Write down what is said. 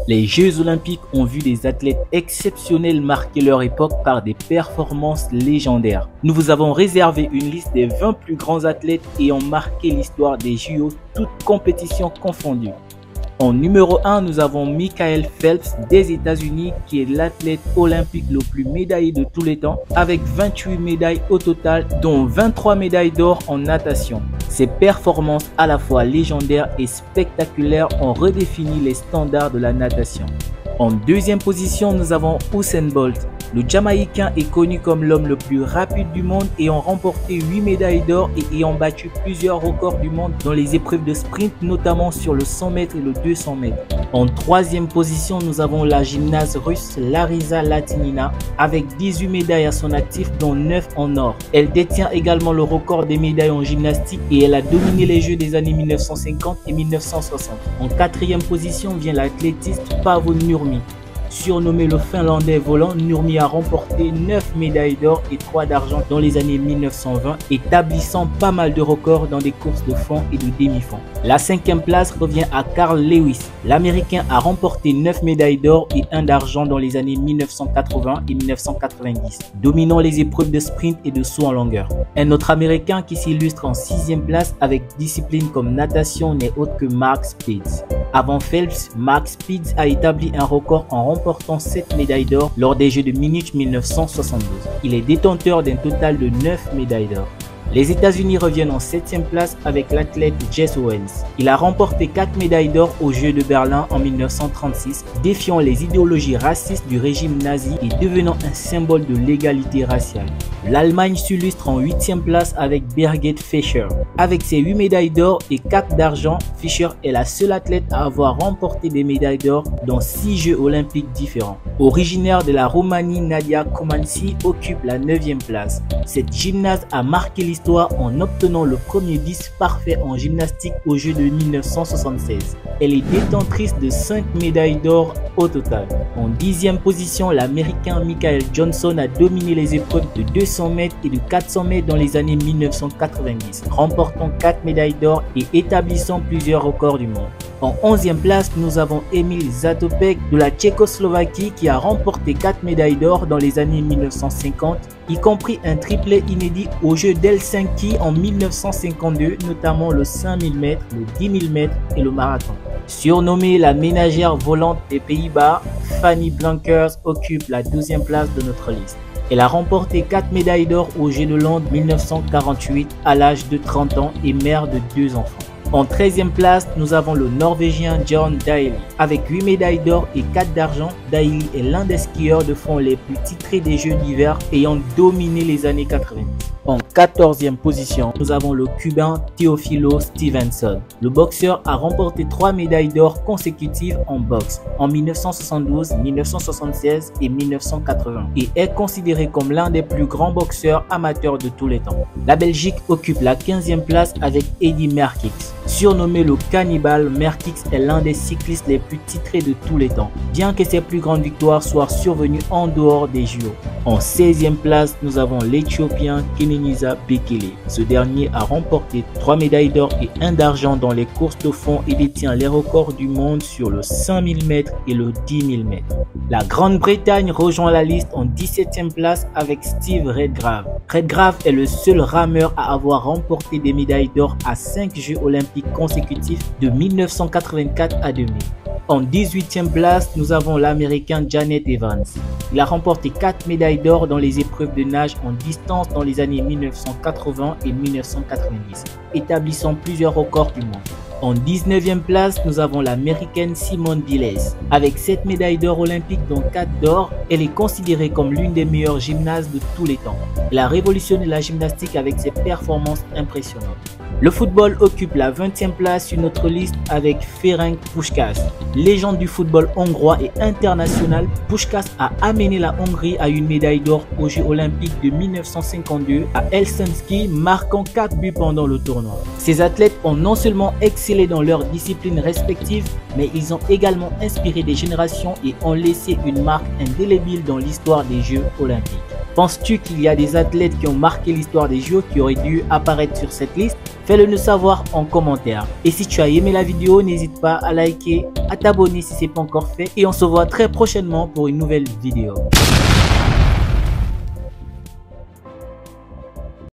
Les Jeux Olympiques ont vu des athlètes exceptionnels marquer leur époque par des performances légendaires. Nous vous avons réservé une liste des 20 plus grands athlètes ayant marqué l'histoire des JO, toutes compétitions confondues. En numéro 1, nous avons Michael Phelps des États-Unis qui est l'athlète olympique le plus médaillé de tous les temps avec 28 médailles au total dont 23 médailles d'or en natation. Ses performances à la fois légendaires et spectaculaires ont redéfini les standards de la natation. En deuxième position, nous avons Usain Bolt. Le Jamaïcain est connu comme l'homme le plus rapide du monde ayant remporté 8 médailles d'or et ayant battu plusieurs records du monde dans les épreuves de sprint, notamment sur le 100 mètres et le 200 mètres. En troisième position, nous avons la gymnaste russe Larisa Latynina avec 18 médailles à son actif dont 9 en or. Elle détient également le record des médailles en gymnastique et elle a dominé les Jeux des années 1950 et 1960. En quatrième position vient l'athlétiste Paavo Nurmi. Surnommé le Finlandais volant, Nurmi a remporté 9 médailles d'or et 3 d'argent dans les années 1920, établissant pas mal de records dans des courses de fond et de demi-fond. La cinquième place revient à Carl Lewis. L'Américain a remporté 9 médailles d'or et 1 d'argent dans les années 1980 et 1990, dominant les épreuves de sprint et de saut en longueur. Un autre Américain qui s'illustre en 6e place avec disciplines comme natation n'est autre que Mark Spitz. Avant Phelps, Mark Spitz a établi un record en remportant 7 médailles d'or lors des Jeux de Munich 1972. Il est détenteur d'un total de 9 médailles d'or. Les États-Unis reviennent en 7e place avec l'athlète Jess Owens. Il a remporté 4 médailles d'or aux Jeux de Berlin en 1936, défiant les idéologies racistes du régime nazi et devenant un symbole de l'égalité raciale. L'Allemagne s'illustre en 8e place avec Birgit Fischer. Avec ses 8 médailles d'or et 4 d'argent, Fischer est la seule athlète à avoir remporté des médailles d'or dans 6 Jeux olympiques différents. Originaire de la Roumanie, Nadia Comaneci occupe la 9e place. Cette gymnaste a marqué l'histoire en obtenant le premier 10 parfait en gymnastique aux Jeux de 1976. Elle est détentrice de 5 médailles d'or au total. En 10e position, l'Américain Michael Johnson a dominé les épreuves de 200 mètres et de 400 mètres dans les années 1990, remportant 4 médailles d'or et établissant plusieurs records du monde. En 11e place, nous avons Emil Zatopek de la Tchécoslovaquie qui a remporté 4 médailles d'or dans les années 1950, y compris un triplé inédit aux Jeux d'Helsinki en 1952, notamment le 5000 mètres, le 10 000 mètres et le marathon. Surnommée la ménagère volante des Pays-Bas, Fanny Blankers occupe la 12e place de notre liste. Elle a remporté 4 médailles d'or aux Jeux de Londres 1948 à l'âge de 30 ans et mère de 2 enfants. En 13e place, nous avons le Norvégien John Daly. Avec 8 médailles d'or et 4 d'argent, Daly est l'un des skieurs de fond les plus titrés des Jeux d'hiver ayant dominé les années 90. En 14e position, nous avons le Cubain Teófilo Stevenson. Le boxeur a remporté 3 médailles d'or consécutives en boxe en 1972, 1976 et 1980 et est considéré comme l'un des plus grands boxeurs amateurs de tous les temps. La Belgique occupe la 15e place avec Eddy Merckx. Surnommé le cannibale, Merckx est l'un des cyclistes les plus titrés de tous les temps, bien que ses plus grandes victoires soient survenues en dehors des JO. En 16e place, nous avons l'Éthiopien Kenenisa Bekele. Ce dernier a remporté 3 médailles d'or et 1 d'argent dans les courses de fond et détient les records du monde sur le 5000 mètres et le 10 000 mètres. La Grande-Bretagne rejoint la liste en 17e place avec Steve Redgrave. Redgrave est le seul rameur à avoir remporté des médailles d'or à 5 Jeux olympiques consécutifs de 1984 à 2000. En 18e place, nous avons l'Américain Janet Evans. Il a remporté 4 médailles d'or dans les épreuves de nage en distance dans les années 1980 et 1990, établissant plusieurs records du monde. En 19e place, nous avons l'Américaine Simone Biles. Avec 7 médailles d'or olympiques dont 4 d'or, elle est considérée comme l'une des meilleures gymnastes de tous les temps. Elle a révolutionné la gymnastique avec ses performances impressionnantes. Le football occupe la 20e place sur notre liste avec Ferenc Puskás. Légende du football hongrois et international, Puskás a amené la Hongrie à une médaille d'or aux Jeux olympiques de 1952 à Helsinki, marquant 4 buts pendant le tournoi. Ces athlètes ont non seulement excellé dans leurs disciplines respectives, mais ils ont également inspiré des générations et ont laissé une marque indélébile dans l'histoire des Jeux olympiques. Penses-tu qu'il y a des athlètes qui ont marqué l'histoire des JO qui auraient dû apparaître sur cette liste? Fais-le nous savoir en commentaire. Et si tu as aimé la vidéo, n'hésite pas à liker, à t'abonner si ce n'est pas encore fait. Et on se voit très prochainement pour une nouvelle vidéo.